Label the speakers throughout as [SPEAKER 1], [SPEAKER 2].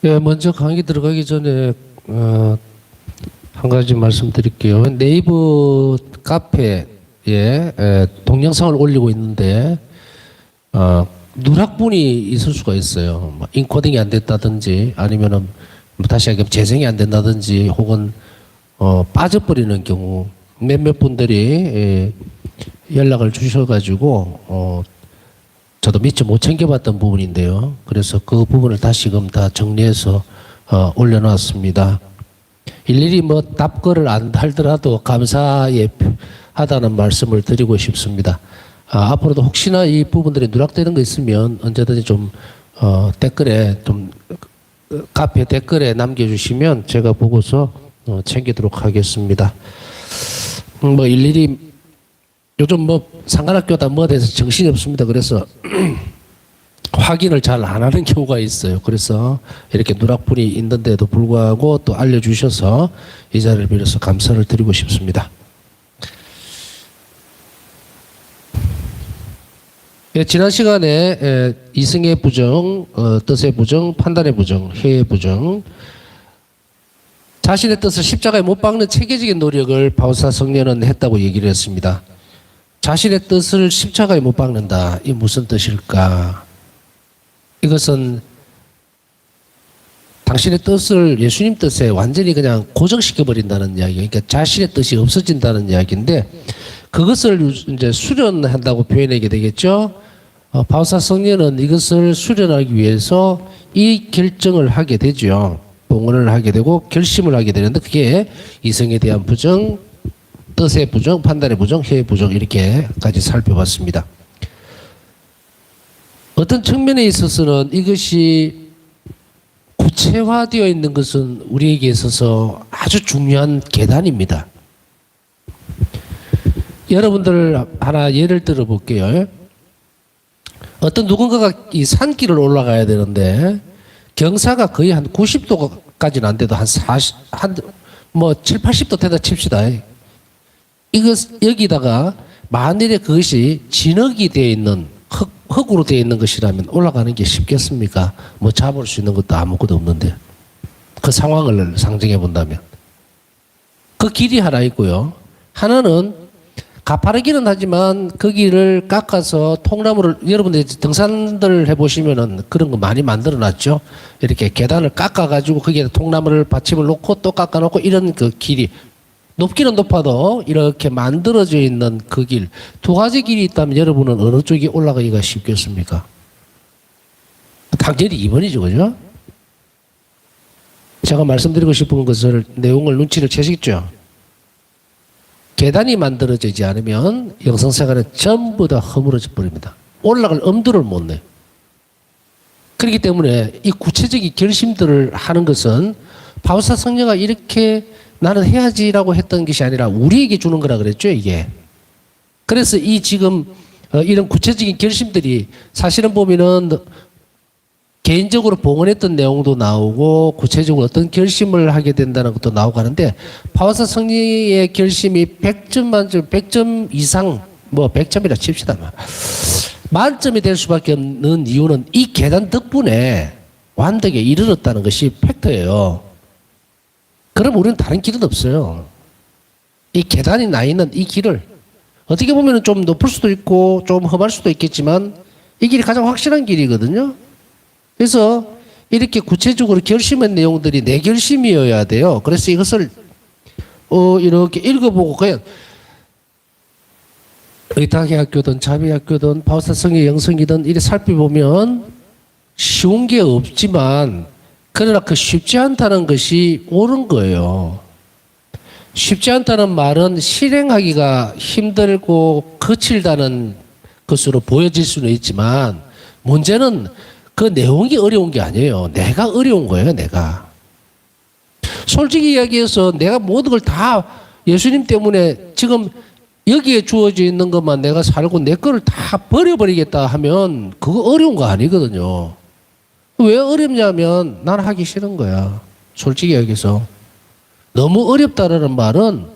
[SPEAKER 1] 예, 먼저 강의 들어가기 전에 한 가지 말씀드릴게요. 네이버 카페에 동영상을 올리고 있는데 누락분이 있을 수가 있어요. 뭐 인코딩이 안 됐다든지 아니면은 뭐 다시 하기면 재생이 안 된다든지 혹은 빠져버리는 경우 몇몇 분들이 연락을 주셔가지고 저도 미처 못 챙겨봤던 부분인데요. 그래서 그 부분을 다시금 다 정리해서 올려놨습니다. 일일이 뭐 답글을 안 달더라도 감사에 하다는 말씀을 드리고 싶습니다. 앞으로도 혹시나 이 부분들이 누락되는 거 있으면 언제든지 좀 댓글에 좀 카페 댓글에 남겨주시면 제가 보고서 챙기도록 하겠습니다. 뭐 일일이 요즘 뭐 상관학교다 뭐에 대해서 정신이 없습니다. 그래서 확인을 잘 안 하는 경우가 있어요. 그래서 이렇게 누락분이 있는데도 불구하고 또 알려주셔서 이 자리를 빌어서 감사를 드리고 싶습니다. 예, 지난 시간에 이승의 부정, 뜻의 부정, 판단의 부정, 해의 부정, 자신의 뜻을 십자가에 못 박는 체계적인 노력을 바오사 성녀는 했다고 얘기를 했습니다. 자신의 뜻을 십자가에 못 박는다. 이 무슨 뜻일까? 이것은 당신의 뜻을 예수님 뜻에 완전히 그냥 고정시켜버린다는 이야기. 그러니까 자신의 뜻이 없어진다는 이야기인데 그것을 이제 수련한다고 표현하게 되겠죠. 바오사 성녀는 이것을 수련하기 위해서 이 결정을 하게 되죠. 봉헌을 하게 되고 결심을 하게 되는데 그게 이성에 대한 부정, 뜻의 부정, 판단의 부정, 해의 부정 이렇게까지 살펴봤습니다. 어떤 측면에 있어서는 이것이 구체화되어 있는 것은 우리에게 있어서 아주 중요한 계단입니다. 여러분들 하나 예를 들어 볼게요. 어떤 누군가가 이 산길을 올라가야 되는데 경사가 거의 한 90도까지는 안 돼도 한 7, 80도 되다 칩시다. 여기다가 만일에 그것이 진흙이 되어 있는 흙으로 되어 있는 것이라면 올라가는 게 쉽겠습니까? 뭐 잡을 수 있는 것도 아무것도 없는데 그 상황을 상정해 본다면 그 길이 하나 있고요. 하나는 가파르기는 하지만 그 길을 깎아서 통나무를 여러분들 등산들 해보시면은 그런 거 많이 만들어 놨죠. 이렇게 계단을 깎아가지고 거기에 통나무를 받침을 놓고 또 깎아놓고 이런 그 길이 높기는 높아도 이렇게 만들어져 있는 그 길, 두 가지 길이 있다면 여러분은 어느 쪽이 올라가기가 쉽겠습니까? 당연히 2번이죠, 그죠? 제가 말씀드리고 싶은 것을 내용을 눈치를 채시겠죠? 계단이 만들어지지 않으면 영성생활은 전부 다 허물어져 버립니다. 올라갈 엄두를 못 내요. 그렇기 때문에 이 구체적인 결심들을 하는 것은 바오사 성녀가 이렇게 나는 해야지라고 했던 것이 아니라 우리에게 주는 거라 그랬죠, 이게. 그래서 이 지금 이런 구체적인 결심들이 사실은 보면은 개인적으로 봉헌했던 내용도 나오고 구체적으로 어떤 결심을 하게 된다는 것도 나오고 하는데 바오사 성녀의 결심이 100점 만점 100점 이상 뭐 100점이라 칩시다. 만점이 될 수밖에 없는 이유는 이 계단 덕분에 완덕에 이르렀다는 것이 팩트예요. 그럼 우리는 다른 길은 없어요. 이 계단이 나 있는 이 길을 어떻게 보면 좀 높을 수도 있고 좀 험할 수도 있겠지만 이 길이 가장 확실한 길이거든요. 그래서 이렇게 구체적으로 결심한 내용들이 내 결심이어야 돼요. 그래서 이것을 이렇게 읽어보고 그냥 의탁의 학교든 자비학교든 바오사 성의 영성이든 이렇게 살펴보면 쉬운 게 없지만 그러나 그 쉽지 않다는 것이 옳은 거예요. 쉽지 않다는 말은 실행하기가 힘들고 거칠다는 것으로 보여질 수는 있지만 문제는 그 내용이 어려운 게 아니에요. 내가 어려운 거예요, 내가. 솔직히 이야기해서 내가 모든 걸 다 예수님 때문에 지금 여기에 주어져 있는 것만 내가 살고 내 거를 다 버려버리겠다 하면 그거 어려운 거 아니거든요. 왜 어렵냐면 난 하기 싫은 거야. 솔직히 얘기해서. 너무 어렵다라는 말은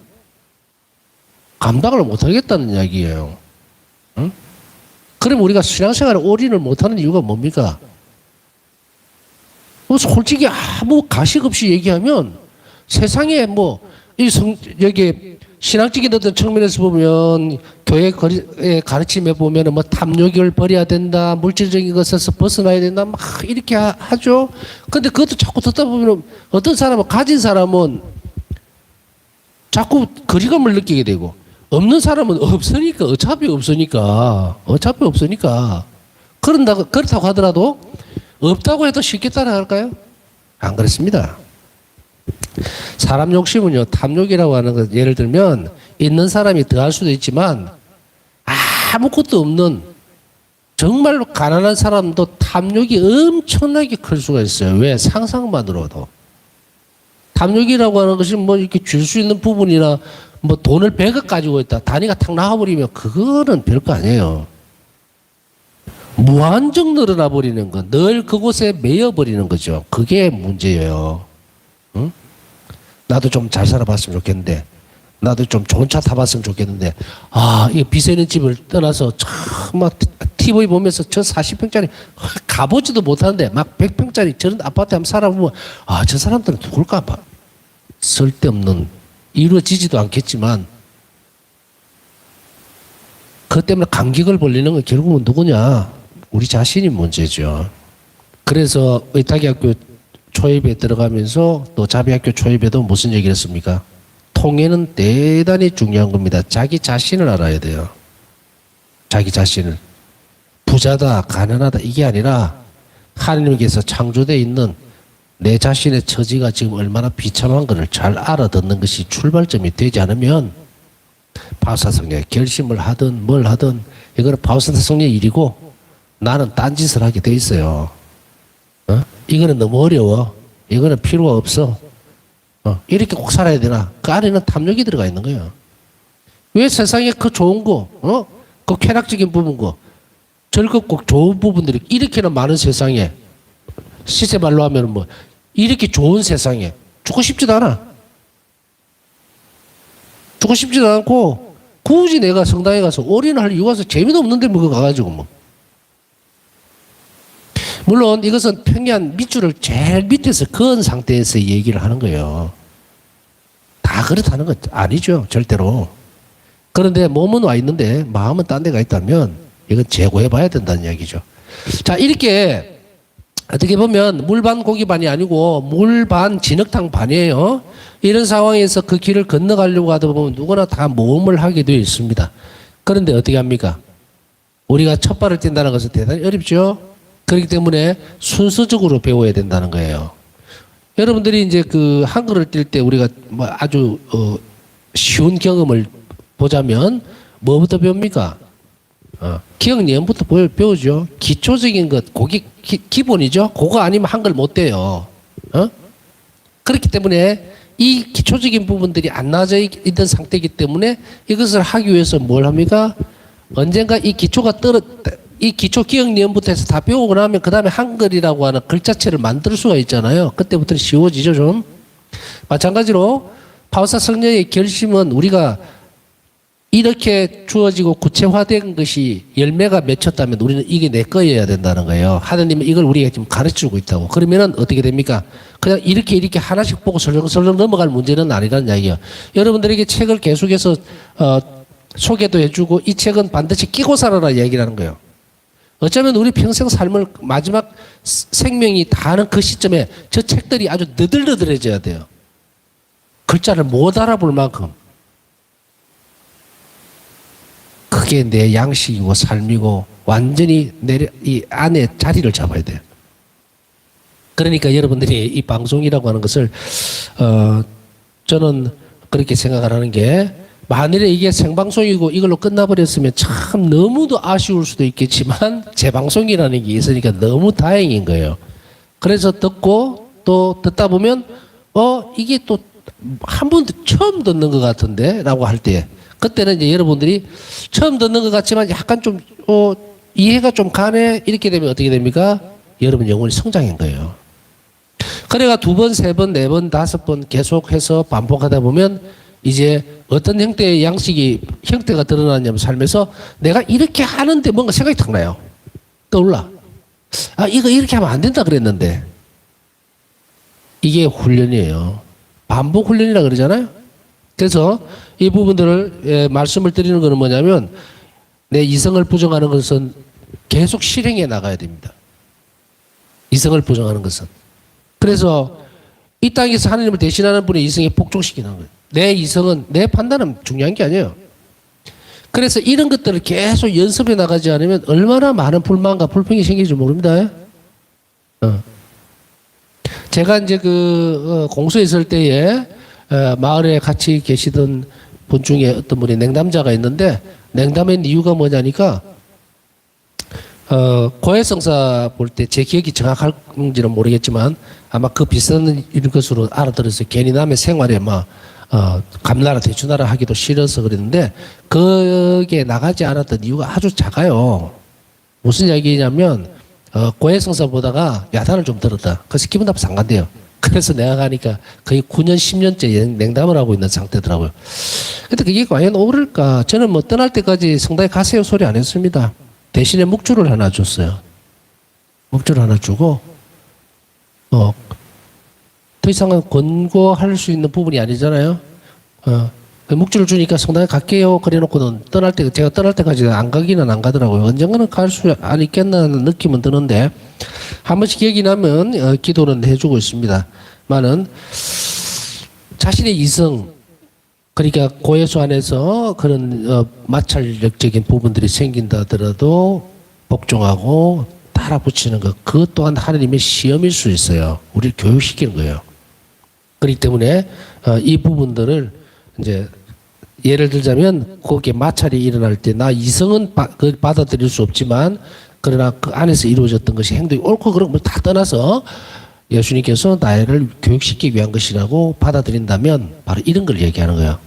[SPEAKER 1] 감당을 못하겠다는 이야기예요. 응? 그럼 우리가 신앙생활에 올인을 못하는 이유가 뭡니까? 솔직히 아무 가식 없이 얘기하면 세상에 여기 신앙적인 어떤 측면에서 보면 교회 가르침에 보면 뭐 탐욕을 버려야 된다, 물질적인 것에서 벗어나야 된다, 막 이렇게 하죠. 근데 그것도 자꾸 듣다 보면 어떤 사람은, 가진 사람은 자꾸 거리감을 느끼게 되고, 없는 사람은 어차피 없으니까. 그렇다고 하더라도 없다고 해도 쉽게 따라갈까요? 안 그렇습니다. 사람 욕심은요, 탐욕이라고 하는 것, 예를 들면 있는 사람이 더할 수도 있지만 아무것도 없는 정말로 가난한 사람도 탐욕이 엄청나게 클 수가 있어요. 왜? 상상만으로도. 탐욕이라고 하는 것이 뭐 이렇게 줄 수 있는 부분이나 뭐 돈을 100억 가지고 있다, 단위가 탁 나와버리면 그거는 별거 아니에요. 무한정 늘어나 버리는 거, 늘 그곳에 매여 버리는 거죠. 그게 문제예요. 응? 나도 좀 잘 살아봤으면 좋겠는데, 나도 좀 좋은 차 타봤으면 좋겠는데, 이 빚에 있는 집을 떠나서 막 TV 보면서 저 40평짜리 가보지도 못하는데 막 100평짜리 저런 아파트에 한번 살아보면 저 사람들은 누굴까 봐. 쓸데없는, 이루어지지도 않겠지만 그것 때문에 감격을 벌리는 건 결국은 누구냐? 우리 자신이 문제죠. 그래서 의탁이학교 초입에 들어가면서 또 자비학교 초입에도 무슨 얘기를 했습니까? 통해는 대단히 중요한 겁니다. 자기 자신을 알아야 돼요. 자기 자신을. 부자다, 가난하다 이게 아니라 하나님께서 창조되어 있는 내 자신의 처지가 지금 얼마나 비참한 것을 잘 알아듣는 것이 출발점이 되지 않으면 바우사성녀의 결심을 하든 뭘 하든 이거는 바우사성녀의 일이고 나는 딴짓을 하게 돼 있어요. 이거는 너무 어려워. 이거는 필요가 없어. 이렇게 꼭 살아야 되나? 그 안에는 탐욕이 들어가 있는 거예요. 왜 세상에 그 좋은 거, 그 쾌락적인 부분 거, 즐겁고 좋은 부분들이 이렇게나 많은 세상에, 시세 말로 하면 뭐 이렇게 좋은 세상에 죽고 싶지도 않아. 죽고 싶지도 않고 굳이 내가 성당에 가서 올인할 이유가 없어. 재미도 없는데 뭐 가가지고 뭐. 물론 이것은 평양 밑줄을 제일 밑에서 그은 상태에서 얘기를 하는 거예요. 다 그렇다는 건 아니죠. 절대로. 그런데 몸은 와 있는데 마음은 딴 데가 있다면 이건 재고해 봐야 된다는 이야기죠. 자, 이렇게 어떻게 보면 물반 고기반이 아니고 물반 진흙탕 반이에요. 이런 상황에서 그 길을 건너가려고 하다 보면 누구나 다 모험을 하게 되어 있습니다. 그런데 어떻게 합니까? 우리가 첫 발을 뗀다는 것은 대단히 어렵죠. 그렇기 때문에 순서적으로 배워야 된다는 거예요. 여러분들이 이제 그 한글을 뗄 때 우리가 뭐 아주 쉬운 경험을 보자면 뭐부터 배웁니까? 기억니은부터 배우죠. 기초적인 것, 그게 기본이죠. 그거 아니면 한글 못 돼요. 그렇기 때문에 이 기초적인 부분들이 안 나아져 있던 상태이기 때문에 이것을 하기 위해서 뭘 합니까? 언젠가 이 기초가 이 기초 기억니은부터 해서 다 배우고 나면 그 다음에 한글이라고 하는 글자체를 만들 수가 있잖아요. 그때부터는 쉬워지죠, 좀. 마찬가지로 바우사 성녀의 결심은 우리가 이렇게 주어지고 구체화된 것이 열매가 맺혔다면 우리는 이게 내 거여야 된다는 거예요. 하나님은 이걸 우리에게 지금 가르치고 있다고. 그러면은 어떻게 됩니까? 그냥 이렇게 하나씩 보고 설렁설렁 넘어갈 문제는 아니라는 이야기예요. 여러분들에게 책을 계속해서 소개도 해주고 이 책은 반드시 끼고 살아라 이야기라는 거예요. 어쩌면 우리 평생 삶을 마지막 생명이 다하는 그 시점에 저 책들이 아주 너덜너덜해져야 돼요. 글자를 못 알아볼 만큼. 그게 내 양식이고 삶이고 완전히 이 안에 자리를 잡아야 돼요. 그러니까 여러분들이 이 방송이라고 하는 것을 저는 그렇게 생각을 하는 게 만일에 이게 생방송이고 이걸로 끝나버렸으면 참 너무도 아쉬울 수도 있겠지만 재방송이라는 게 있으니까 너무 다행인 거예요. 그래서 듣고 또 듣다 보면 이게 또 한 번도 처음 듣는 것 같은데 라고 할 때 그때는 이제 여러분들이 처음 듣는 것 같지만 약간 좀 이해가 좀 가네 이렇게 되면 어떻게 됩니까? 여러분 영혼이 성장인 거예요. 그래가 2번, 3번, 4번, 5번 계속해서 반복하다 보면 이제 어떤 형태의 형태가 드러나냐면 삶에서 내가 이렇게 하는데 뭔가 생각이 탁 나요. 떠올라. 이거 이렇게 하면 안 된다 그랬는데. 이게 훈련이에요. 반복 훈련이라 그러잖아요. 그래서 이 부분들을 말씀을 드리는 것은 뭐냐면 내 이성을 부정하는 것은 계속 실행해 나가야 됩니다. 이성을 부정하는 것은. 그래서 이 땅에서 하나님을 대신하는 분의 이성에 복종시키는 거예요. 내 이성은 내 판단은 중요한 게 아니에요. 그래서 이런 것들을 계속 연습해 나가지 않으면 얼마나 많은 불만과 불평이 생길지 모릅니다. 제가 이제 공소에 있을 때에 마을에 같이 계시던 분 중에 어떤 분이 냉담자가 있는데 냉담의 이유가 뭐냐니까 고해성사 볼 때 제 기억이 정확할지는 모르겠지만 아마 그 비슷한 이런 것으로 알아들어서 괜히 남의 생활에 감나라 대추나라 하기도 싫어서 그랬는데 거기에 나가지 않았던 이유가 아주 작아요. 무슨 이야기냐면 고해성사 보다가 야단을 좀 들었다. 그래서 기분 나빠서 안 간대요. 그래서 내가 가니까 거의 9년 10년째 냉담을 하고 있는 상태더라고요. 근데 그게 과연 옳을까? 저는 뭐 떠날 때까지 성당에 가세요 소리 안 했습니다. 대신에 묵주를 하나 줬어요. 묵주를 하나 주고 더 이상은 권고할 수 있는 부분이 아니잖아요. 묵주를 주니까 성당에 갈게요. 그래 놓고는 제가 떠날 때까지 안 가기는 안 가더라고요. 언젠가는 갈 수 안 있겠나는 느낌은 드는데, 한 번씩 기억이 나면, 기도는 해주고 있습니다. 많은 자신의 이성, 그러니까 고해수 안에서 그런, 마찰력적인 부분들이 생긴다 하더라도 복종하고 따라 붙이는 것, 그것 또한 하나님의 시험일 수 있어요. 우리를 교육시키는 거예요. 그렇기 때문에, 이 부분들을 이제 예를 들자면 거기에 마찰이 일어날 때 나 이성은 받아들일 수 없지만 그러나 그 안에서 이루어졌던 것이 행동이 옳고 그런 걸 다 떠나서 예수님께서 나를 교육시키기 위한 것이라고 받아들인다면 바로 이런 걸 얘기하는 거예요.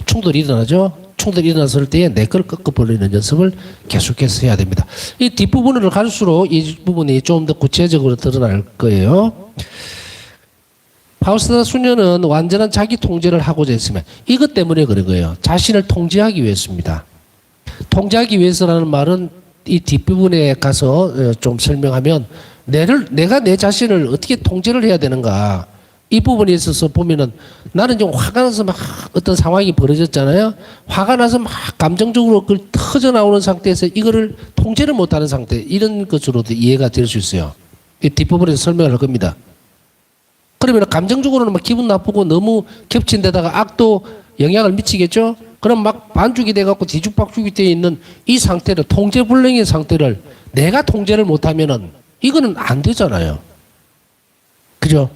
[SPEAKER 1] 충돌이 일어나죠. 충돌이 일어났을 때에 내 걸 꺾어버리는 연습을 계속해서 해야 됩니다. 이 뒷부분을 갈수록 이 부분이 좀 더 구체적으로 드러날 거예요. 파우스타 수녀는 완전한 자기 통제를 하고자 했으면 이것 때문에 그런 거예요. 자신을 통제하기 위해서입니다. 통제하기 위해서라는 말은 이 뒷부분에 가서 좀 설명하면 내가 내 자신을 어떻게 통제를 해야 되는가, 이 부분에 있어서 보면은 나는 좀 화가 나서 막 어떤 상황이 벌어졌잖아요. 화가 나서 막 감정적으로 그걸 터져 나오는 상태에서 이거를 통제를 못하는 상태, 이런 것으로도 이해가 될 수 있어요. 이 뒷부분에서 설명을 할 겁니다. 그러면 감정적으로는 막 기분 나쁘고 너무 겹친 데다가 악도 영향을 미치겠죠? 그럼 막 반죽이 돼갖고 뒤죽박죽이 되어 있는 이 상태를, 통제불능의 상태를 내가 통제를 못하면은 이거는 안 되잖아요. 그죠?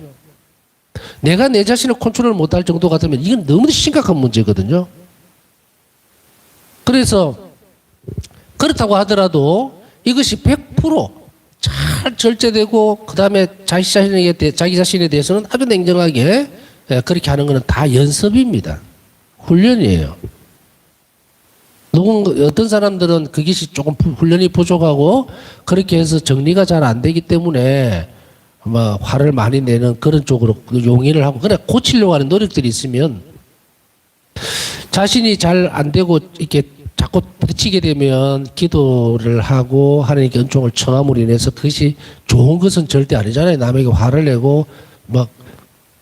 [SPEAKER 1] 내가 내 자신을 컨트롤 못할 정도 같으면 이건 너무 심각한 문제거든요. 그래서 그렇다고 하더라도 이것이 100% 잘 절제되고 그 다음에 자기 자신에 대해서는 아주 냉정하게 그렇게 하는 것은 다 연습입니다. 훈련이에요. 어떤 사람들은 그것이 조금 훈련이 부족하고 그렇게 해서 정리가 잘 안 되기 때문에 화를 많이 내는 그런 쪽으로 용인을 하고 그래 고치려고 하는 노력들이 있으면 자신이 잘 안 되고 이렇게 자꾸 부딪히게 되면 기도를 하고 하나님께 은총을 청함으로 인해서 그것이 좋은 것은 절대 아니잖아요. 남에게 화를 내고 막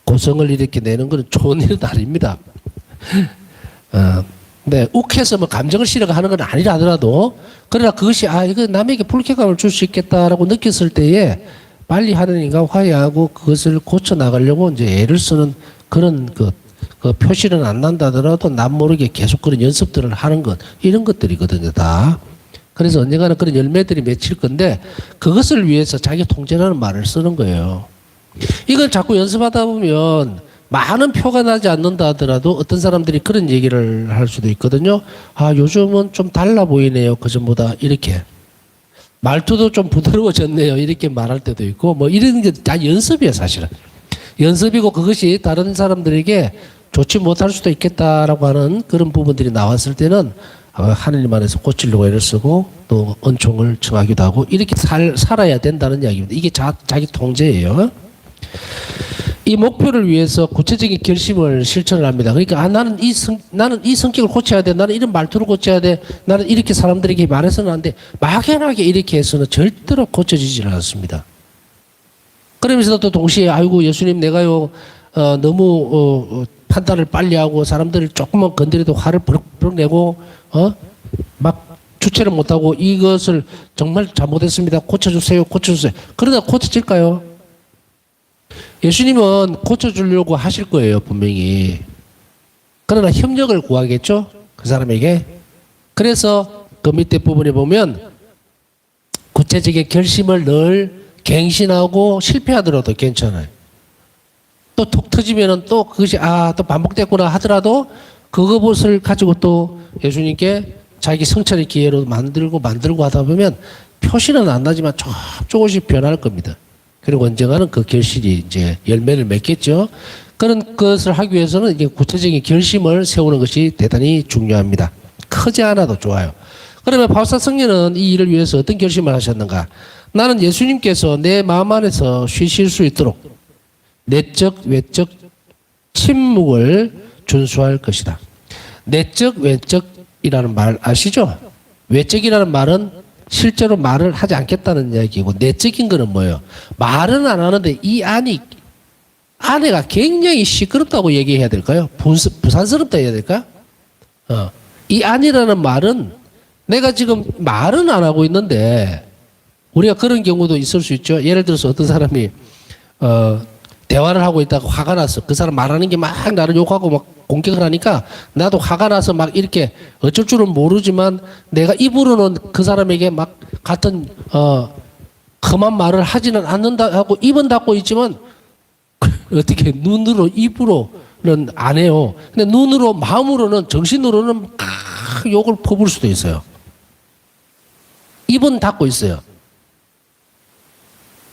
[SPEAKER 1] 고성을 이렇게 내는 것은 좋은 일은 아닙니다. 네, 욱해서 감정을 실어가 하는 건 아니라 하더라도 그러나 그것이 이거 남에게 불쾌감을 줄 수 있겠다라고 느꼈을 때에 빨리 하나님과 화해하고 그것을 고쳐 나가려고 이제 애를 쓰는 그런 그 표시는 안 난다 하더라도 남 모르게 계속 그런 연습들을 하는 것, 이런 것들이거든요, 다. 그래서 언젠가는 그런 열매들이 맺힐 건데 그것을 위해서 자기 통제라는 말을 쓰는 거예요. 이걸 자꾸 연습하다 보면 많은 표가 나지 않는다 하더라도 어떤 사람들이 그런 얘기를 할 수도 있거든요. 요즘은 좀 달라 보이네요, 그전보다. 이렇게. 말투도 좀 부드러워졌네요, 이렇게 말할 때도 있고, 이런 게 다 연습이에요, 사실은. 연습이고 그것이 다른 사람들에게 좋지 못할 수도 있겠다라고 하는 그런 부분들이 나왔을 때는 하나님 안에서 고치려고 애를 쓰고 또 은총을 청하기도 하고 이렇게 살아야 된다는 이야기입니다. 이게 자기 통제예요. 이 목표를 위해서 구체적인 결심을 실천을 합니다. 그러니까 나는 이 성격을 고쳐야 돼. 나는 이런 말투를 고쳐야 돼. 나는 이렇게 사람들에게 말해서는 안 돼. 막연하게 이렇게 해서는 절대로 고쳐지지 않습니다. 그러면서도 또 동시에 아이고 예수님 내가요 너무 판단을 빨리 하고 사람들을 조금만 건드려도 화를 버럭버럭 내고 막 주체를 못하고 이것을 정말 잘못했습니다. 고쳐주세요. 고쳐주세요. 그러다 고쳐질까요? 예수님은 고쳐주려고 하실 거예요. 분명히. 그러나 협력을 구하겠죠? 그 사람에게. 그래서 그 밑에 부분에 보면 구체적인 결심을 늘 갱신하고 실패하더라도 괜찮아요. 또 톡 터지면은 또 그것이 또 반복됐구나 하더라도 그것을 가지고 또 예수님께 자기 성찰의 기회로 만들고 하다 보면 표시는 안 나지만 조금씩 변할 겁니다. 그리고 언젠가는 그 결실이 이제 열매를 맺겠죠. 그런 것을 하기 위해서는 이제 구체적인 결심을 세우는 것이 대단히 중요합니다. 크지 않아도 좋아요. 그러면 바울사 성령은 이 일을 위해서 어떤 결심을 하셨는가? 나는 예수님께서 내 마음 안에서 쉬실 수 있도록 내적, 외적 침묵을 준수할 것이다. 내적, 외적이라는 말 아시죠? 외적이라는 말은 실제로 말을 하지 않겠다는 이야기고 내적인 거는 뭐예요? 말은 안 하는데 이 안에가 굉장히 시끄럽다고 얘기해야 될까요? 부산스럽다 해야 될까? 이 안이라는 말은 내가 지금 말은 안 하고 있는데 우리가 그런 경우도 있을 수 있죠. 예를 들어서 어떤 사람이 대화를 하고 있다가 화가 나서 그 사람 말하는 게 막 나를 욕하고 막 공격을 하니까 나도 화가 나서 막 이렇게 어쩔 줄은 모르지만 내가 입으로는 그 사람에게 막 같은 험한 말을 하지는 않는다 하고 입은 닫고 있지만 어떻게 눈으로 입으로는 안 해요. 근데 눈으로 마음으로는 정신으로는 욕을 퍼부을 수도 있어요. 입은 닫고 있어요.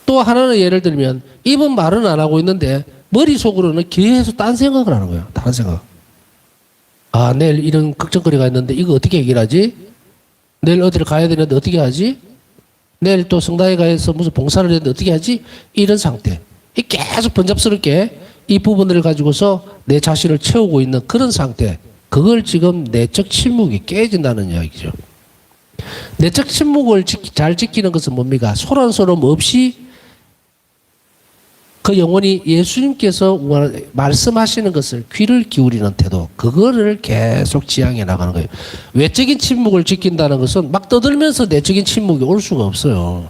[SPEAKER 1] 또 하나는 예를 들면 입은 말은 안 하고 있는데 머릿속으로는 계속 딴 생각을 하는 거예요. 다른 생각. 내일 이런 걱정거리가 있는데 이거 어떻게 해결하지? 내일 어디를 가야 되는데 어떻게 하지? 내일 또 성당에 가서 무슨 봉사를 해야 되는데 어떻게 하지? 이런 상태. 계속 번잡스럽게 이 부분들을 가지고서 내 자신을 채우고 있는 그런 상태. 그걸 지금 내적 침묵이 깨진다는 이야기죠. 내적 침묵을 잘 지키는 것은 뭡니까? 소란스러움 없이 그 영혼이 예수님께서 말씀하시는 것을 귀를 기울이는 태도, 그거를 계속 지향해 나가는 거예요. 외적인 침묵을 지킨다는 것은 막 떠들면서 내적인 침묵이 올 수가 없어요.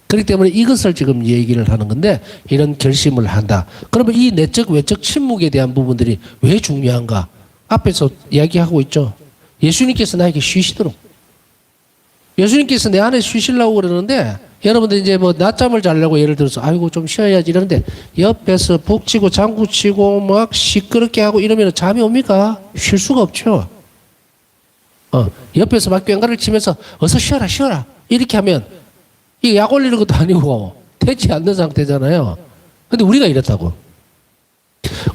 [SPEAKER 1] 그렇기 때문에 이것을 지금 얘기를 하는 건데 이런 결심을 한다. 그러면 이 내적, 외적 침묵에 대한 부분들이 왜 중요한가? 앞에서 이야기하고 있죠. 예수님께서 나에게 쉬시도록. 예수님께서 내 안에 쉬시려고 그러는데 여러분들 이제 뭐 낮잠을 자려고 예를 들어서 아이고 좀 쉬어야지 이러는데 옆에서 북치고 장구치고 막 시끄럽게 하고 이러면 잠이 옵니까? 쉴 수가 없죠. 옆에서 막 꽹가를 치면서 어서 쉬어라 이렇게 하면 이게 약 올리는 것도 아니고 되지 않는 상태잖아요. 근데 우리가 이렇다고.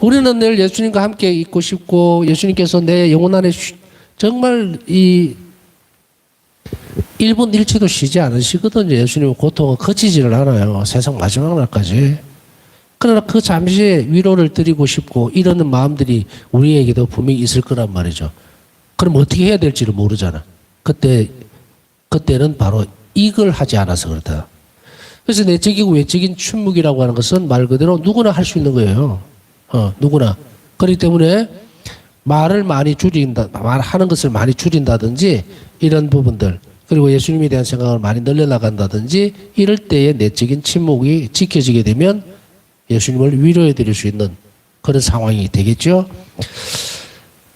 [SPEAKER 1] 우리는 늘 예수님과 함께 있고 싶고 예수님께서 내 영혼 안에 정말 이 1분 1초도 쉬지 않으시거든요. 예수님은 고통은 그치지를 않아요. 세상 마지막 날까지. 그러나 그 잠시에 위로를 드리고 싶고 이러는 마음들이 우리에게도 분명히 있을 거란 말이죠. 그럼 어떻게 해야 될지를 모르잖아. 그때는 바로 이걸 하지 않아서 그렇다. 그래서 내적이고 외적인 침묵이라고 하는 것은 말 그대로 누구나 할 수 있는 거예요. 누구나. 그렇기 때문에 말을 많이 말하는 것을 많이 줄인다든지 이런 부분들, 그리고 예수님에 대한 생각을 많이 늘려나간다든지 이럴 때의 내적인 침묵이 지켜지게 되면 예수님을 위로해 드릴 수 있는 그런 상황이 되겠죠.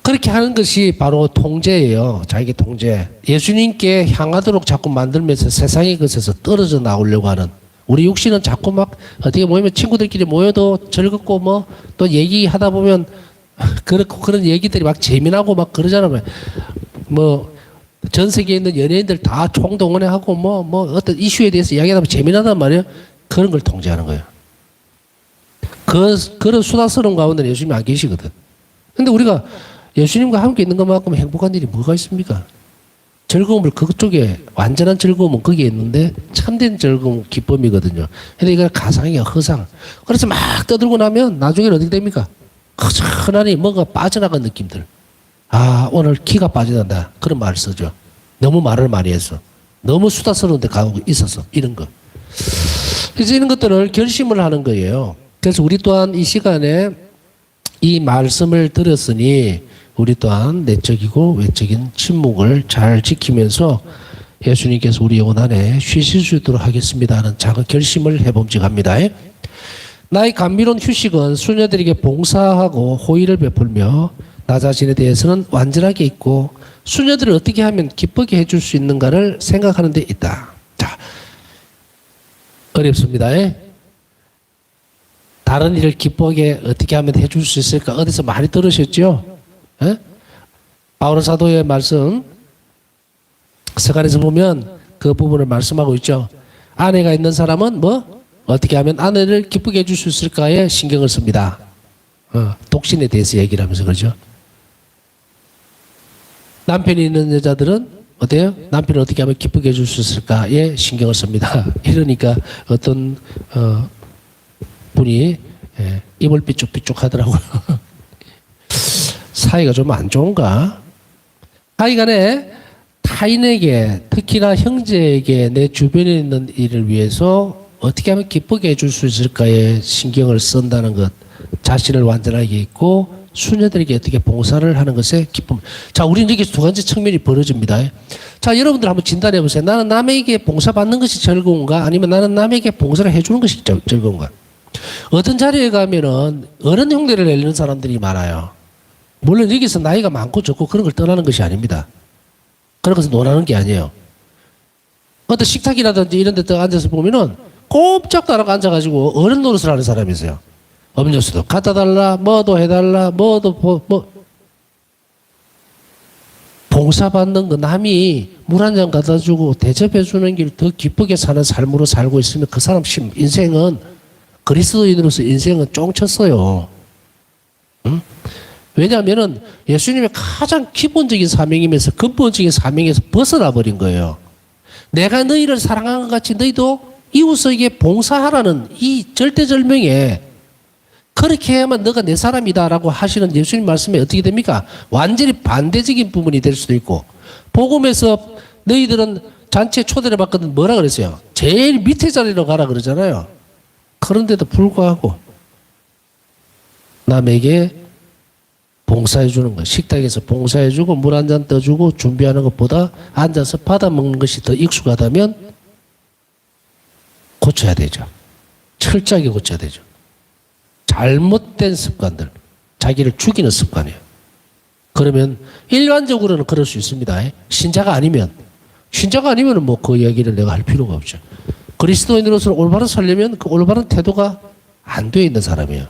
[SPEAKER 1] 그렇게 하는 것이 바로 통제예요. 자기 통제. 예수님께 향하도록 자꾸 만들면서 세상의 것에서 떨어져 나오려고 하는, 우리 육신은 자꾸 막 어떻게 모이면 친구들끼리 모여도 즐겁고 뭐 또 얘기하다 보면 그렇고 그런 얘기들이 막 재미나고 막 그러잖아요. 뭐 전 세계에 있는 연예인들 다 총동원하고 뭐 어떤 이슈에 대해서 이야기하다 보면 재미나단 말이에요. 그런 걸 통제하는 거예요. 그런 수다스러운 가운데 예수님이 안 계시거든. 근데 우리가 예수님과 함께 있는 것만큼 행복한 일이 뭐가 있습니까? 즐거움을 그쪽에, 완전한 즐거움은 거기에 있는데 참된 즐거움, 기쁨이거든요. 근데 이건 가상이야, 허상. 그래서 막 떠들고 나면 나중에는 어떻게 됩니까? 허전하니 뭔가 빠져나간 느낌들. 오늘 기가 빠져난다. 그런 말을 쓰죠. 너무 말을 많이 해서. 너무 수다스러운 데 가고 있어서. 이런 거. 그래서 이런 것들을 결심을 하는 거예요. 그래서 우리 또한 이 시간에 이 말씀을 들었으니 우리 또한 내적이고 외적인 침묵을 잘 지키면서 예수님께서 우리 영혼 안에 쉬실 수 있도록 하겠습니다 하는 작은 결심을 해봄직합니다. 나의 감미로운 휴식은 수녀들에게 봉사하고 호의를 베풀며 나 자신에 대해서는 완전하게 있고 수녀들을 어떻게 하면 기쁘게 해줄 수 있는가를 생각하는 데 있다. 자, 어렵습니다. 다른 일을 기쁘게 어떻게 하면 해줄 수 있을까? 어디서 많이 들으셨죠? 바울 사도의 말씀 서간에서 보면 그 부분을 말씀하고 있죠. 아내가 있는 사람은 뭐 어떻게 하면 아내를 기쁘게 해줄 수 있을까에 신경을 씁니다. 독신에 대해서 얘기를 하면서 그러죠. 남편이 있는 여자들은 어때요? 남편을 어떻게 하면 기쁘게 해줄 수 있을까에 신경을 씁니다. 이러니까 어떤 분이 입을 삐쭉삐쭉 하더라고요. 사이가 좀 안 좋은가? 하여간에 타인에게 특히나 형제에게 내 주변에 있는 일을 위해서 어떻게 하면 기쁘게 해줄 수 있을까에 신경을 쓴다는 것, 자신을 완전하게 있고 수녀들에게 어떻게 봉사를 하는 것에 기쁨. 자, 우리는 여기서 두 가지 측면이 벌어집니다. 자, 여러분들 한번 진단해 보세요. 나는 남에게 봉사받는 것이 즐거운가? 아니면 나는 남에게 봉사를 해주는 것이 즐거운가? 어떤 자리에 가면은 어른 흉내를 내는 사람들이 많아요. 물론 여기서 나이가 많고 적고 그런 걸 떠나는 것이 아닙니다. 그런 것을 논하는 게 아니에요. 어떤 식탁이라든지 이런 데 앉아서 보면은 꼼짝도 안 하고 앉아가지고 어른 노릇을 하는 사람이 있어요. 음료수도 갖다 달라, 뭐도 해달라, 봉사받는 거, 남이 물 한 잔 갖다 주고 대접해주는 길 더 기쁘게 사는 삶으로 살고 있으면 그 사람 인생은, 그리스도인으로서 인생은 쫑쳤어요. 응? 왜냐하면은 예수님의 가장 기본적인 사명이면서 근본적인 사명에서 벗어나 버린 거예요. 내가 너희를 사랑한 것 같이 너희도 이웃에게 봉사하라는 이 절대절명에, 그렇게 해야만 너가 내 사람이다라고 하시는 예수님 말씀에 어떻게 됩니까? 완전히 반대적인 부분이 될 수도 있고, 복음에서 너희들은 잔치에 초대를 받거든 뭐라 그랬어요? 제일 밑에 자리로 가라 그러잖아요. 그런데도 불구하고 남에게 봉사해 주는 것, 식탁에서 봉사해 주고 물 한 잔 떠주고 준비하는 것보다 앉아서 받아 먹는 것이 더 익숙하다면 고쳐야 되죠. 철저하게 고쳐야 되죠. 잘못된 습관들, 자기를 죽이는 습관이에요. 그러면 일반적으로는 그럴 수 있습니다. 신자가 아니면 뭐 그 이야기를 내가 할 필요가 없죠. 그리스도인으로서 올바른 살려면 그 올바른 태도가 안 돼 있는 사람이에요.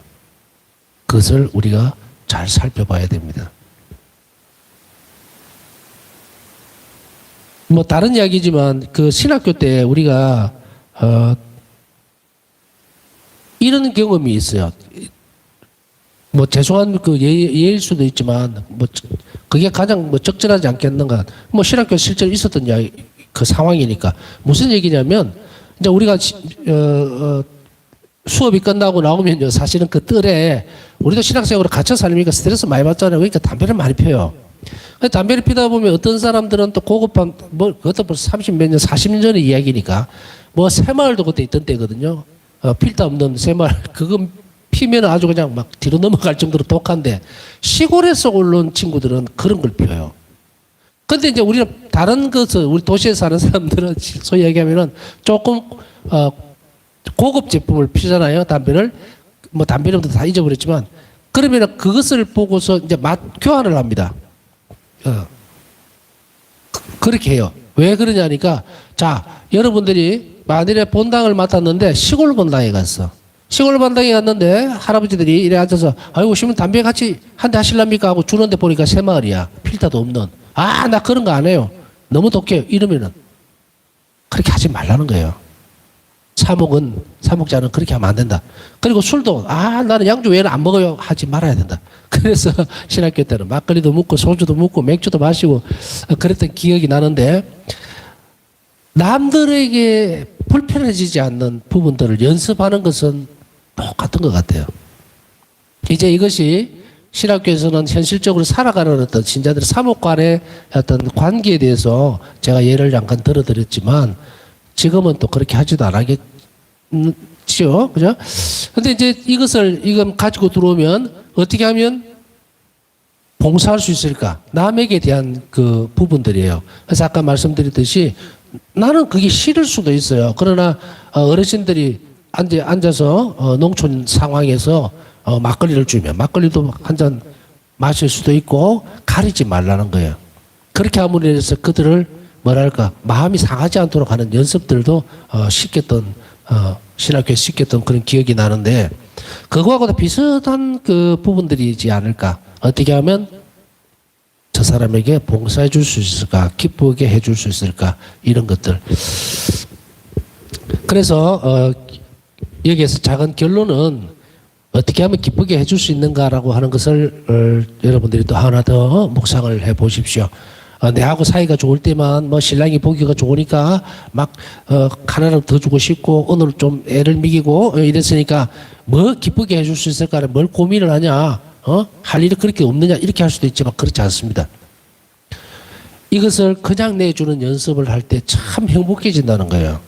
[SPEAKER 1] 그것을 우리가 잘 살펴봐야 됩니다. 뭐 다른 이야기지만 그 신학교 때 우리가 이런 경험이 있어요. 뭐 죄송한 그 예일 수도 있지만 뭐 그게 가장 뭐 적절하지 않겠는가. 뭐 신학교 실제로 있었던 이야기, 그 상황이니까 무슨 얘기냐면 이제 우리가 수업이 끝나고 나오면요, 사실은 그 뜰에 우리도 신학생으로 갇혀 살니까 스트레스 많이 받잖아요. 그러니까 담배를 많이 피워요. 담배를 피다 보면 어떤 사람들은 또 고급한, 뭐 그것도 벌써 30몇 년, 40년 전의 이야기니까 뭐 새마을도 그때 있던 때거든요. 필터 없는 새마을. 그거 피면 아주 그냥 막 뒤로 넘어갈 정도로 독한데, 시골에서 올라온 친구들은 그런 걸 피워요. 근데 이제 우리는 다른 것을, 우리 도시에 사는 사람들은 소위 얘기하면은 조금 고급 제품을 피잖아요. 담배를. 뭐 담배 이름도 다 잊어버렸지만, 그러면 그것을 보고서 이제 맛 교환을 합니다. 그렇게 해요. 왜 그러냐니까, 자, 여러분들이 만일에 본당을 맡았는데 시골 본당에 갔어. 시골 본당에 갔는데 할아버지들이 이래 앉아서, 아이고, 시면 담배 같이 한 대 하실랍니까? 하고 주는데 보니까 새마을이야. 필터도 없는. 아, 나 그런 거 안 해요. 너무 독해요. 이러면은 그렇게 하지 말라는 거예요. 사목자는 그렇게 하면 안 된다. 그리고 술도, 나는 양주 외에는 안 먹어요. 하지 말아야 된다. 그래서 신학교 때는 막걸리도 먹고 소주도 먹고 맥주도 마시고 그랬던 기억이 나는데, 남들에게 불편해지지 않는 부분들을 연습하는 것은 똑같은 것 같아요. 이제 이것이 신학교에서는 현실적으로 살아가는 어떤 신자들의 사목 간의 어떤 관계에 대해서 제가 예를 잠깐 들어드렸지만, 지금은 또 그렇게 하지도 죠. 그죠? 근데 이제 이건 가지고 들어오면 어떻게 하면 봉사할 수 있을까? 남에게 대한 그 부분들이에요. 그래서 아까 말씀드렸듯이 나는 그게 싫을 수도 있어요. 그러나 어르신들이 앉아서 농촌 상황에서 막걸리를 주면 막걸리도 한 잔 마실 수도 있고 가리지 말라는 거예요. 그렇게 함으로 인해서 그들을 뭐랄까 마음이 상하지 않도록 하는 연습들도 시켰던 신학교에 시켰던 그런 기억이 나는데 그거하고도 비슷한 그 부분들이지 않을까. 어떻게 하면 저 사람에게 봉사해 줄 수 있을까, 기쁘게 해 줄 수 있을까, 이런 것들. 그래서 여기에서 작은 결론은 어떻게 하면 기쁘게 해 줄 수 있는가라고 하는 것을 여러분들이 또 하나 더 묵상을 해 보십시오. 내하고 사이가 좋을 때만 뭐 신랑이 보기가 좋으니까 막 하나를 더 주고 싶고 오늘 좀 애를 먹이고 이랬으니까 뭐 기쁘게 해줄 수 있을까? 뭘 고민을 하냐? 할 일이 그렇게 없느냐? 이렇게 할 수도 있지만 그렇지 않습니다. 이것을 그냥 내주는 연습을 할 때 참 행복해진다는 거예요.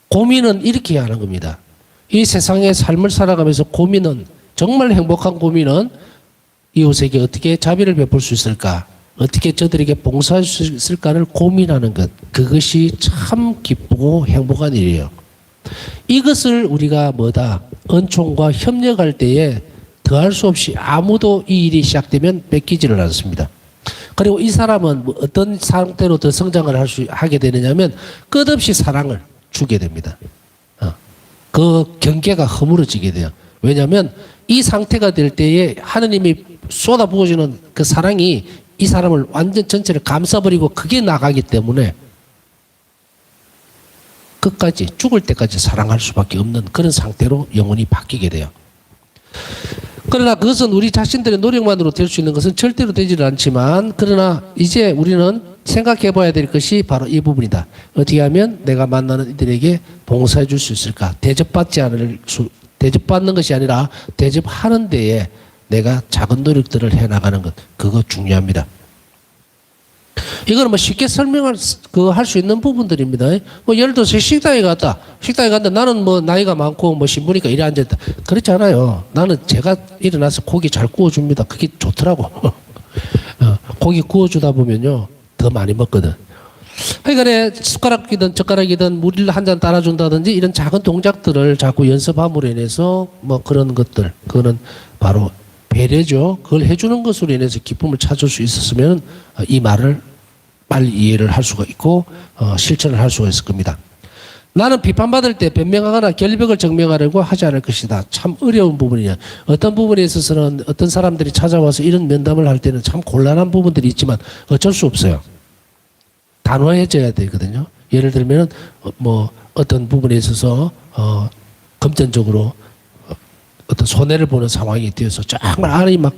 [SPEAKER 1] 고민은 이렇게 해야 하는 겁니다. 이 세상의 삶을 살아가면서 고민은 정말 행복한 고민은 이웃에게 어떻게 자비를 베풀 수 있을까? 어떻게 저들에게 봉사할 수 있을까를 고민하는 것. 그것이 참 기쁘고 행복한 일이에요. 이것을 우리가 은총과 협력할 때에 더할 수 없이 아무도 이 일이 시작되면 뺏기지를 않습니다. 그리고 이 사람은 어떤 상태로 더 성장을 하게 되느냐면 끝없이 사랑을 주게 됩니다. 그 경계가 허물어지게 돼요. 왜냐하면 이 상태가 될 때에 하느님이 쏟아부어주는 그 사랑이 이 사람을 완전 전체를 감싸버리고 그게 나가기 때문에 끝까지 죽을 때까지 사랑할 수밖에 없는 그런 상태로 영혼이 바뀌게 돼요. 그러나 그것은 우리 자신들의 노력만으로 될 수 있는 것은 절대로 되지는 않지만 그러나 이제 우리는 생각해 봐야 될 것이 바로 이 부분이다. 어떻게 하면 내가 만나는 이들에게 봉사해 줄 수 있을까? 대접받는 것이 아니라 대접하는 데에 내가 작은 노력들을 해나가는 것, 그거 중요합니다. 이거는 쉽게 설명할 수 있는 부분들입니다. 예를 들어서 식당에 갔는데 나는 나이가 많고 신부니까 이래 앉았다. 그렇지 않아요. 나는 제가 일어나서 고기 잘 구워줍니다. 그게 좋더라고. 고기 구워주다 보면요, 더 많이 먹거든. 그러니까 숟가락이든 젓가락이든 물을 한 잔 따라준다든지 이런 작은 동작들을 자꾸 연습함으로 인해서 그런 것들, 그거는 바로 배려죠. 그걸 해주는 것으로 인해서 기쁨을 찾을 수 있었으면 이 말을 빨리 이해를 할 수가 있고 실천을 할 수가 있을 겁니다. 나는 비판받을 때 변명하거나 결벽을 증명하려고 하지 않을 것이다. 참 어려운 부분이냐. 어떤 부분에 있어서는 어떤 사람들이 찾아와서 이런 면담을 할 때는 참 곤란한 부분들이 있지만 어쩔 수 없어요. 단호해져야 되거든요. 예를 들면 어떤 부분에 있어서 금전적으로 어떤 손해를 보는 상황이 되어서 정말 안이 막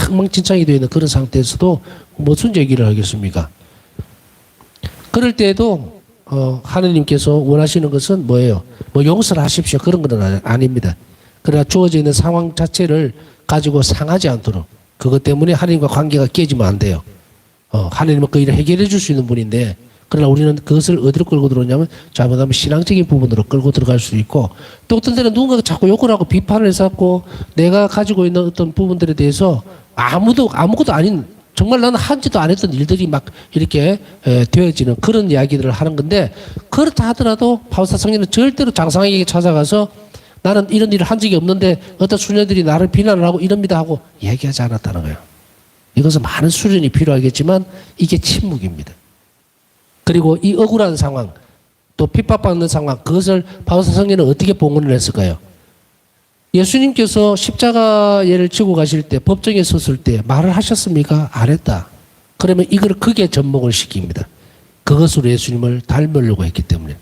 [SPEAKER 1] 엉망진창이 되어 있는 그런 상태에서도 무슨 얘기를 하겠습니까? 그럴 때에도 하느님께서 원하시는 것은 뭐예요? 용서를 하십시오. 그런 건 아닙니다. 그러나 주어져 있는 상황 자체를 가지고 상하지 않도록 그것 때문에 하느님과 관계가 깨지면 안 돼요. 하느님은 그 일을 해결해 줄 수 있는 분인데 그러나 우리는 그것을 어디로 끌고 들어오냐면 잘못하면 신앙적인 부분으로 끌고 들어갈 수 있고 또 어떤 때는 누군가가 자꾸 욕을 하고 비판을 해서 내가 가지고 있는 어떤 부분들에 대해서 아무것도 아닌 정말 나는 하지도 안 했던 일들이 막 이렇게 되어지는 그런 이야기들을 하는 건데 그렇다 하더라도 바울사 성령은 절대로 장상에게 찾아가서 나는 이런 일을 한 적이 없는데 어떤 수녀들이 나를 비난을 하고 이럽니다 하고 얘기하지 않았다는 거예요. 이것은 많은 수련이 필요하겠지만 이게 침묵입니다. 그리고 이 억울한 상황 또 핍박받는 상황 그것을 바울사 성령은 어떻게 봉헌을 했을까요? 예수님께서 십자가를 지고 가실 때 법정에 섰을 때 말을 하셨습니까? 안 했다. 그러면 이걸 크게 접목을 시킵니다. 그것으로 예수님을 닮으려고 했기 때문에.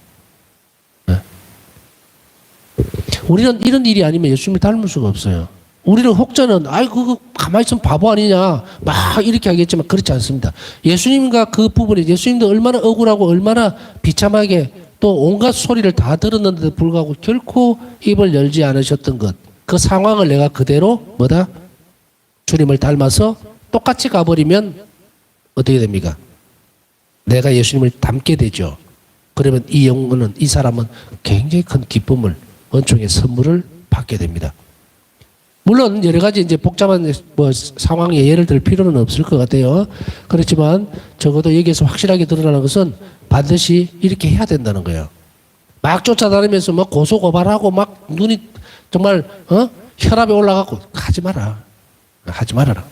[SPEAKER 1] 우리는 이런 일이 아니면 예수님을 닮을 수가 없어요. 우리는 혹자는 그거 가만히 있으면 바보 아니냐 막 이렇게 하겠지만 그렇지 않습니다. 예수님과 그 부분에 예수님도 얼마나 억울하고 얼마나 비참하게 또 온갖 소리를 다 들었는데도 불구하고 결코 입을 열지 않으셨던 것. 그 상황을 내가 그대로 주님을 닮아서 똑같이 가버리면 어떻게 됩니까? 내가 예수님을 닮게 되죠. 그러면 이 사람은 굉장히 큰 기쁨을 은총의 선물을 받게 됩니다. 물론 여러 가지 이제 복잡한 뭐 상황에 예를 들 필요는 없을 것 같아요. 그렇지만 적어도 여기에서 확실하게 드러나는 것은 반드시 이렇게 해야 된다는 거예요. 막 쫓아다니면서 막 고소고발하고 막 눈이 정말 혈압이 올라가고 하지 마라. 하지 말아라.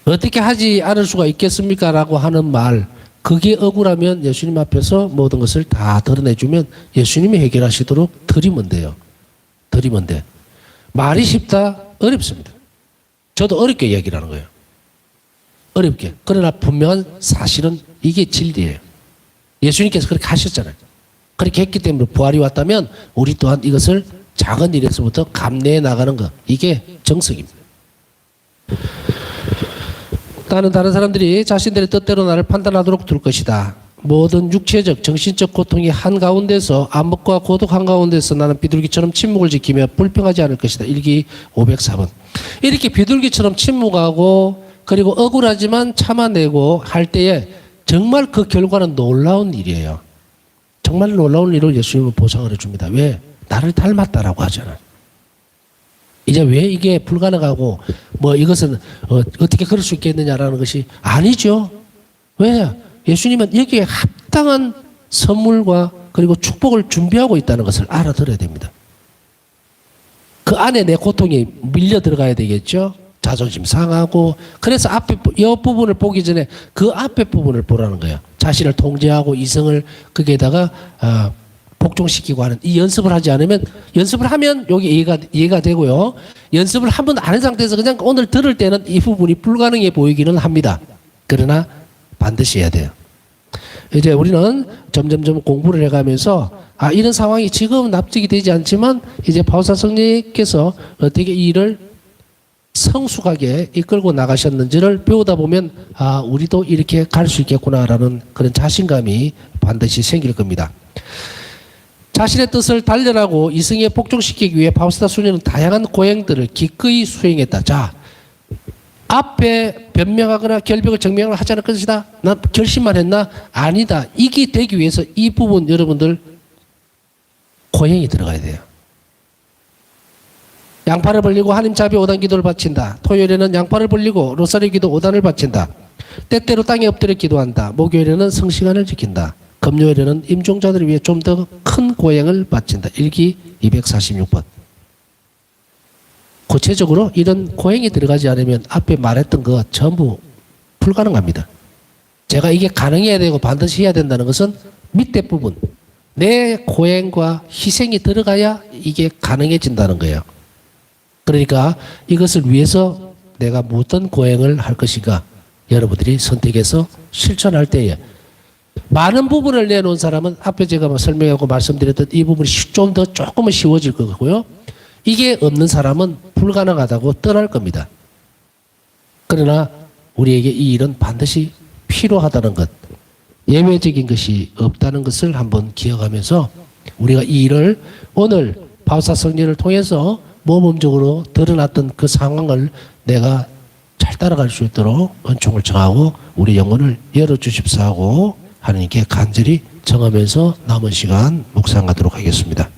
[SPEAKER 1] 어떻게 하지 않을 수가 있겠습니까? 라고 하는 말, 그게 억울하면 예수님 앞에서 모든 것을 다 드러내주면 예수님이 해결하시도록 드리면 돼요. 드리면 돼. 말이 쉽다? 어렵습니다. 저도 어렵게 얘기를 하는 거예요. 어렵게. 그러나 분명한 사실은 이게 진리예요. 예수님께서 그렇게 하셨잖아요. 그렇게 했기 때문에 부활이 왔다면 우리 또한 이것을 작은 일에서부터 감내해 나가는 것, 이게 정석입니다. 다른 사람들이 자신들의 뜻대로 나를 판단하도록 둘 것이다. 모든 육체적, 정신적 고통이 한가운데서, 암흑과 고독 한가운데서 나는 비둘기처럼 침묵을 지키며 불평하지 않을 것이다. 일기 504번. 이렇게 비둘기처럼 침묵하고 그리고 억울하지만 참아내고 할 때에 정말 그 결과는 놀라운 일이에요. 정말 놀라운 일을 예수님은 보상을 해줍니다. 왜? 나를 닮았다라고 하잖아요. 이제 왜 이게 불가능하고 뭐 이것은 어떻게 그럴 수 있겠느냐라는 것이 아니죠. 왜? 예수님은 여기에 합당한 선물과 그리고 축복을 준비하고 있다는 것을 알아들어야 됩니다. 그 안에 내 고통이 밀려 들어가야 되겠죠. 자존심 상하고. 그래서 앞에 옆부분을 보기 전에 그 앞에 부분을 보라는 거예요. 자신을 통제하고 이성을 거기에다가 복종시키고 하는 이 연습을 하지 않으면, 연습을 하면 여기 이해가 되고요. 연습을 한 번 안 한 상태에서 그냥 오늘 들을 때는 이 부분이 불가능해 보이기는 합니다. 그러나 반드시 해야 돼요. 이제 우리는 점점점 공부를 해가면서 이런 상황이 지금 납득이 되지 않지만 이제 바울사 성령님께서 어떻게 이 일을 성숙하게 이끌고 나가셨는지를 배우다 보면 우리도 이렇게 갈 수 있겠구나라는 그런 자신감이 반드시 생길 겁니다. 자신의 뜻을 단련하고 이성에 복종시키기 위해 바우스다 수녀는 다양한 고행들을 기꺼이 수행했다. 자, 앞에 변명하거나 결벽을 증명을 하지 않을 것이다. 난 결심만 했나? 아니다. 이게 되기 위해서 이 부분 여러분들 고행이 들어가야 돼요. 양팔을 벌리고 한임 자비 5단 기도를 바친다. 토요일에는 양팔을 벌리고 로사리 기도 5단을 바친다. 때때로 땅에 엎드려 기도한다. 목요일에는 성시간을 지킨다. 금요일에는 임종자들을 위해 좀 더 큰 고행을 바친다. 일기 246번. 구체적으로 이런 고행이 들어가지 않으면 앞에 말했던 거 전부 불가능합니다. 제가 이게 가능해야 되고 반드시 해야 된다는 것은 밑에 부분, 내 고행과 희생이 들어가야 이게 가능해진다는 거예요. 그러니까 이것을 위해서 내가 어떤 고행을 할 것인가 여러분들이 선택해서 실천할 때에 많은 부분을 내놓은 사람은 앞에 제가 설명하고 말씀드렸던 이 부분이 좀 더 조금은 쉬워질 거고요. 이게 없는 사람은 불가능하다고 떠날 겁니다. 그러나 우리에게 이 일은 반드시 필요하다는 것, 예외적인 것이 없다는 것을 한번 기억하면서 우리가 이 일을 오늘 바우사 성령을 통해서 모범적으로 드러났던 그 상황을 내가 잘 따라갈 수 있도록 은총을 청하고 우리 영혼을 열어주십사 하고 하나님께 간절히 청하면서 남은 시간 묵상하도록 하겠습니다.